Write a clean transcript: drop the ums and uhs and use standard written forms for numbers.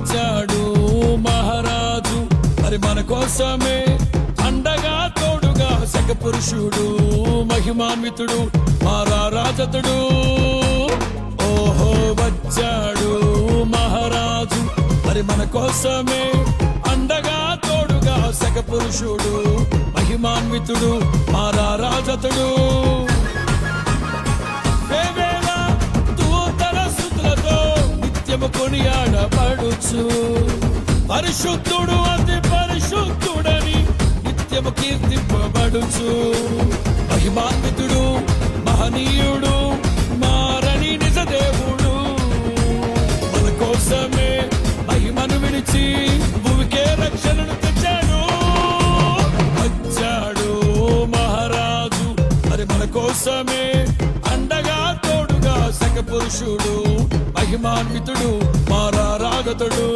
వచ్చాడు మహారాజు మరి మన కోసమే అండగా తోడుగా సగ పురుషుడు మహిమాన్వితుడు మారారాజతుడు ఓహో వచ్చాడు మహారాజు మరి మన కోసమే అండగా తోడుగా సగ పురుషుడు మహిమాన్వితుడు మారారాజతుడు కొనియాడబడుచు పరిశుద్ధుడు అతి పరిశుద్ధుడని నిత్యము కీర్తింపబడుచు మహిమాన్వితుడు మహనీయుడు మారని నిజ దేవుడు మన కోసమే మహిమను విడిచి భూమికే రక్షణను తెచ్చాడు వచ్చాడు మహారాజు మరి మన కోసమే అండగా తోడుగా సగ పురుషుడు మహిమాన్వితుడు మారారాగతుడు